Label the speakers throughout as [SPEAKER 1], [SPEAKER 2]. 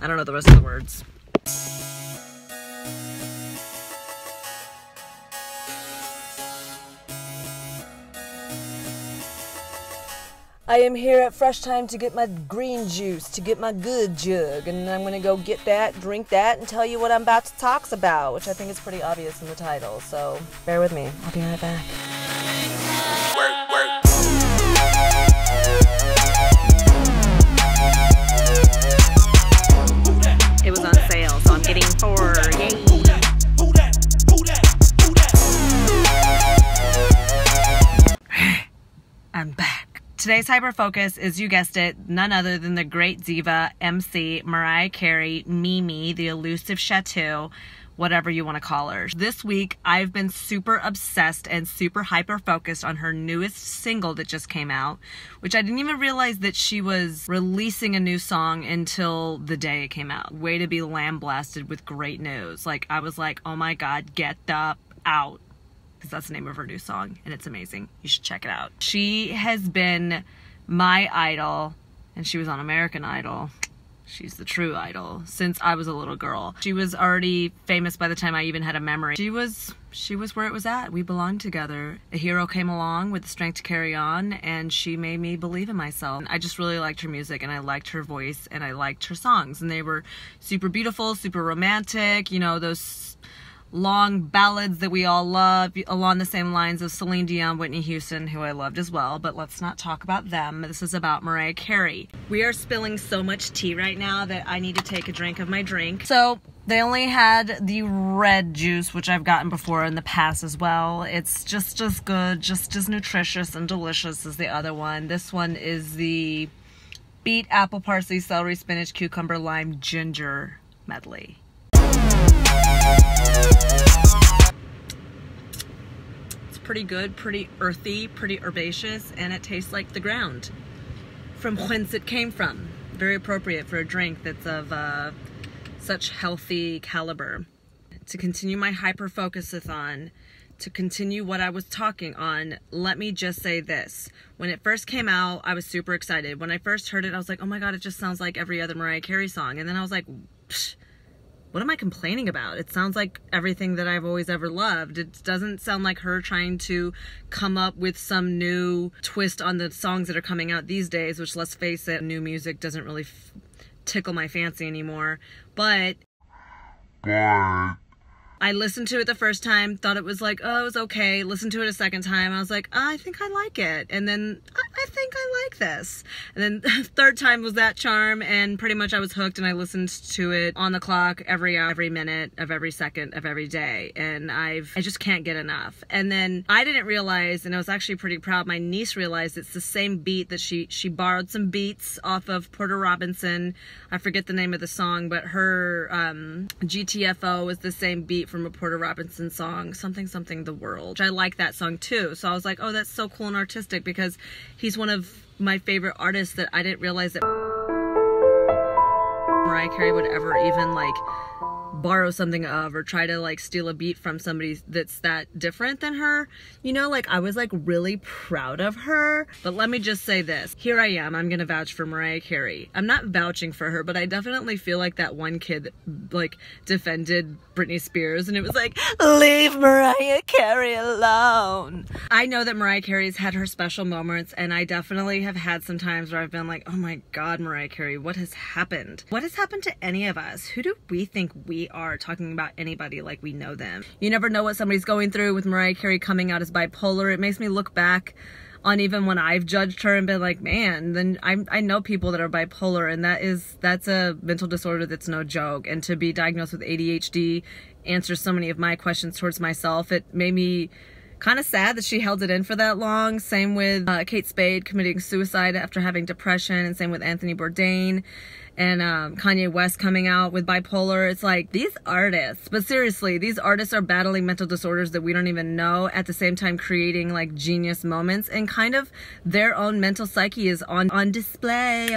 [SPEAKER 1] I don't know the rest of the words. I am here at Fresh Time to get my green juice, to get my good jug, and I'm going to go get that, drink that, and tell you what I'm about to talk about, which I think is pretty obvious in the title, so bear with me. I'll be right back. It was on sale, so I'm getting 4. Yay! I'm back. Today's hyper focus is, you guessed it, none other than the great diva, MC, Mariah Carey, Mimi, the elusive Chateau, whatever you want to call her. This week, I've been super obsessed and super hyper focused on her newest single that just came out, which I didn't even realize that she was releasing a new song until the day it came out. Way to be lambasted with great news. Like, I was like, oh my God, get the out. Because that's the name of her new song, and it's amazing. You should check it out. She has been my idol, and she was on American Idol. She's the true idol since I was a little girl. She was already famous by the time I even had a memory. She was where it was at. We belonged together. A hero came along with the strength to carry on, and she made me believe in myself. I just really liked her music, and I liked her voice, and I liked her songs, and they were super beautiful, super romantic, you know, those long ballads that we all love, along the same lines of Celine Dion, Whitney Houston, who I loved as well, but let's not talk about them. This is about Mariah Carey. We are spilling so much tea right now that I need to take a drink of my drink. So they only had the red juice, which I've gotten before in the past as well. It's just as good, just as nutritious and delicious as the other one. This one is the beet, apple, parsley, celery, spinach, cucumber, lime, ginger medley. It's pretty good, pretty earthy, pretty herbaceous, and it tastes like the ground from whence it came from. Very appropriate for a drink that's of such healthy caliber. To continue my hyper-focus-a-thon, to continue what I was talking on, let me just say this. When it first came out, I was super excited. When I first heard it, I was like, oh my God, it just sounds like every other Mariah Carey song. And then I was like, psh, what am I complaining about? It sounds like everything that I've always ever loved. It doesn't sound like her trying to come up with some new twist on the songs that are coming out these days, which, let's face it, new music doesn't really tickle my fancy anymore. But I listened to it the first time, thought it was like, oh, it was okay. Listened to it a second time, I was like, oh, I think I like it. And then I think I like this. And then the third time was that charm, and pretty much I was hooked, and I listened to it on the clock every hour, every minute of every second of every day. And I just can't get enough. And then I didn't realize, and I was actually pretty proud, my niece realized it's the same beat that she borrowed some beats off of Porter Robinson. I forget the name of the song, but her GTFO is the same beat from a Porter Robinson song, something the world. I like that song too. So I was like, oh, that's so cool and artistic, because he's one of my favorite artists that I didn't realize that Mariah Carey would ever even like borrow something of, or try to like steal a beat from somebody that's that different than her. You know, like I was like really proud of her. But let me just say this. Here I am. I'm gonna vouch for Mariah Carey. I'm not vouching for her, but I definitely feel like that one kid that like defended Britney Spears, and it was like, leave Mariah Carey alone. I know that Mariah Carey's had her special moments, and I definitely have had some times where I've been like, oh my God, Mariah Carey, what has happened? What has happened to any of us? Who do we think we are, talking about anybody like we know them? You never know what somebody's going through. With Mariah Carey coming out as bipolar, it makes me look back on even when I've judged her and been like, man, then I know people that are bipolar, and that's a mental disorder that's no joke. And to be diagnosed with ADHD answers so many of my questions towards myself. It made me kind of sad that she held it in for that long. Same with Kate Spade committing suicide after having depression, and same with Anthony Bourdain. And Kanye West coming out with bipolar. It's like, these artists, but seriously, these artists are battling mental disorders that we don't even know, at the same time creating like genius moments, and kind of their own mental psyche is on display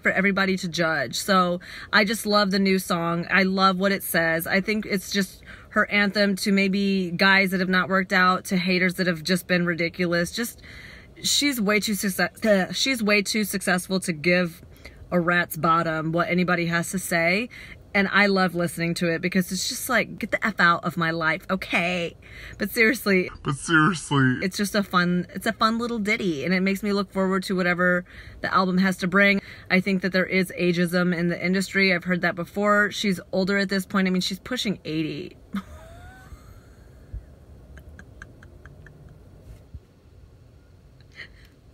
[SPEAKER 1] for everybody to judge. So I just love the new song. I love what it says. I think it's just her anthem to maybe guys that have not worked out, to haters that have just been ridiculous. Just, she's way too successful to give a rat's bottom what anybody has to say. And I love listening to it because it's just like, get the F out of my life, okay? But seriously, it's just a fun little ditty, and it makes me look forward to whatever the album has to bring. I think that there is ageism in the industry. I've heard that before. She's older at this point. I mean, she's pushing 80.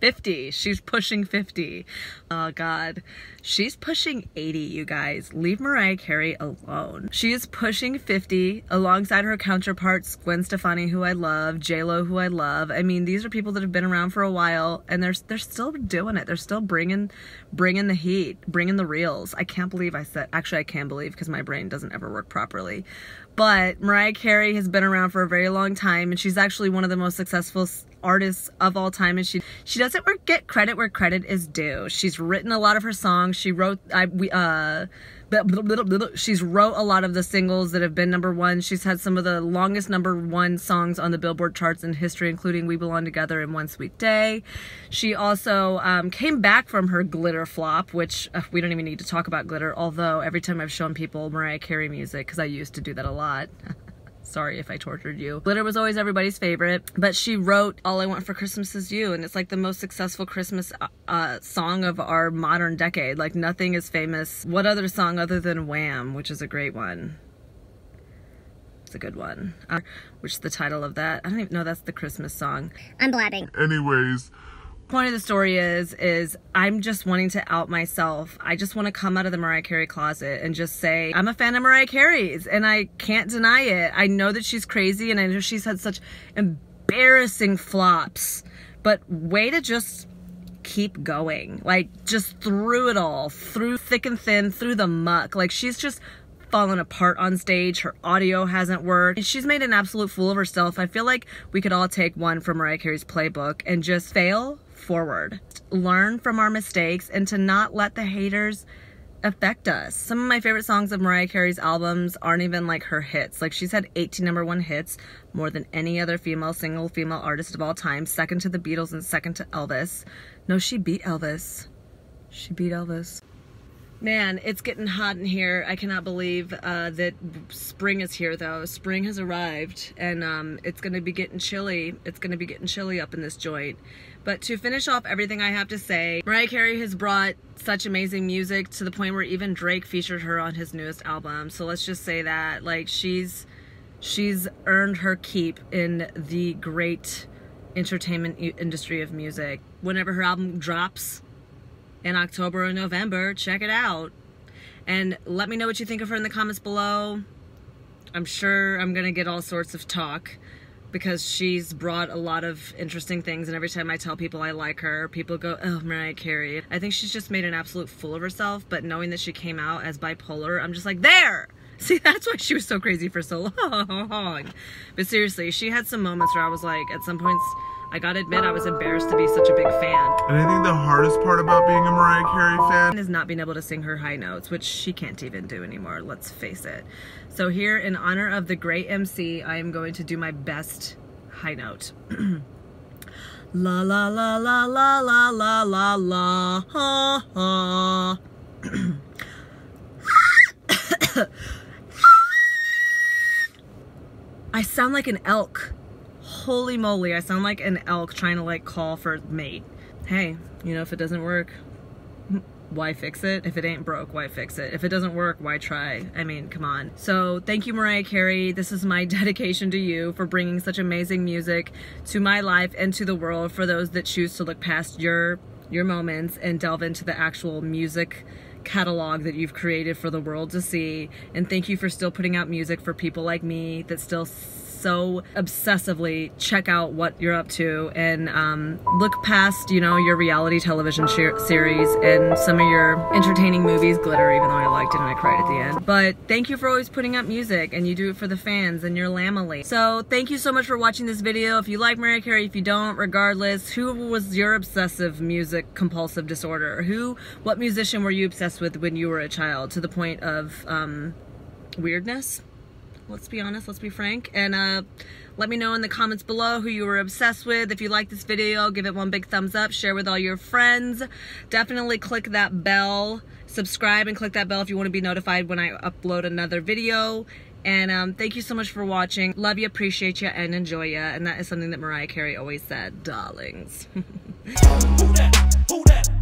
[SPEAKER 1] 50. She's pushing 50. Oh God. She's pushing 80, you guys. Leave Mariah Carey alone. She is pushing 50 alongside her counterparts, Gwen Stefani, who I love, J-Lo, who I love. I mean, these are people that have been around for a while, and they're still doing it. They're still bringing the heat, bringing the reels. I can't believe I said, actually I can believe because my brain doesn't ever work properly. But Mariah Carey has been around for a very long time, and she's actually one of the most successful artists of all time, and she doesn't get credit where credit is due. She's written a lot of her songs. She wrote she's wrote a lot of the singles that have been #1. She's had some of the longest #1 songs on the Billboard charts in history, including We Belong Together and One Sweet Day. She also came back from her glitter flop, which we don't even need to talk about glitter, although every time I've shown people Mariah Carey music, because I used to do that a lot. Sorry if I tortured you. Glitter was always everybody's favorite, but she wrote All I Want for Christmas Is You, and it's like the most successful Christmas song of our modern decade. Like, nothing is famous. What other song other than Wham, which is a great one? It's a good one. Which is the title of that? I don't even know that's the Christmas song.
[SPEAKER 2] I'm blabbing.
[SPEAKER 1] Anyways. Point of the story is I'm just wanting to out myself. I just want to come out of the Mariah Carey closet and just say I'm a fan of Mariah Carey's, and I can't deny it. I know that she's crazy, and I know she's had such embarrassing flops, but way to just keep going. Like, just through it all, through thick and thin, through the muck. Like, she's just fallen apart on stage. Her audio hasn't worked. She's made an absolute fool of herself. I feel like we could all take one from Mariah Carey's playbook and just fail forward. Learn from our mistakes and to not let the haters affect us. Some of my favorite songs of Mariah Carey's albums aren't even like her hits. Like, she's had 18 #1 hits, more than any other single female artist of all time, second to the Beatles and second to Elvis. No, she beat Elvis. She beat Elvis. Man, it's getting hot in here. I cannot believe that spring is here, though. Spring has arrived, and it's going to be getting chilly. It's going to be getting chilly up in this joint. But to finish off everything I have to say, Mariah Carey has brought such amazing music to the point where even Drake featured her on his newest album. So let's just say that, like, she's earned her keep in the great entertainment industry of music. Whenever her album drops in October or November, check it out. And let me know what you think of her in the comments below. I'm sure I'm gonna get all sorts of talk because she's brought a lot of interesting things, and every time I tell people I like her, people go, oh, Mariah Carey. I think she's just made an absolute fool of herself, but knowing that she came out as bipolar, I'm just like, there! See, that's why she was so crazy for so long. But seriously, she had some moments where I was like, at some points, I gotta admit, I was embarrassed to be such a big fan.
[SPEAKER 3] And I think the hardest part about being a Mariah Carey fan
[SPEAKER 1] is not being able to sing her high notes, which she can't even do anymore, let's face it. So here, in honor of the great MC, I am going to do my best high note. La la la la la la la la la ha ha. I sound like an elk. Holy moly, I sound like an elk trying to like call for a mate. Hey, you know, if it doesn't work, why fix it? If it ain't broke, why fix it? If it doesn't work, why try? I mean, come on. So thank you, Mariah Carey. This is my dedication to you for bringing such amazing music to my life and to the world, for those that choose to look past your moments and delve into the actual music catalog that you've created for the world to see. And thank you for still putting out music for people like me that still so obsessively check out what you're up to and look past, you know, your reality television series and some of your entertaining movies, Glitter, even though I liked it and I cried at the end. But thank you for always putting out music, and you do it for the fans and your lamely. So thank you so much for watching this video. If you like Mariah Carey, if you don't, regardless, who was your obsessive music compulsive disorder? What musician were you obsessed with when you were a child, to the point of weirdness? Let's be honest, let's be frank. And let me know in the comments below who you were obsessed with. If you like this video, give it one big thumbs up, share with all your friends. Definitely click that bell, subscribe and click that bell if you want to be notified when I upload another video. And thank you so much for watching. Love you, appreciate you, and enjoy you. And that is something that Mariah Carey always said, darlings.
[SPEAKER 2] Who that? Who that?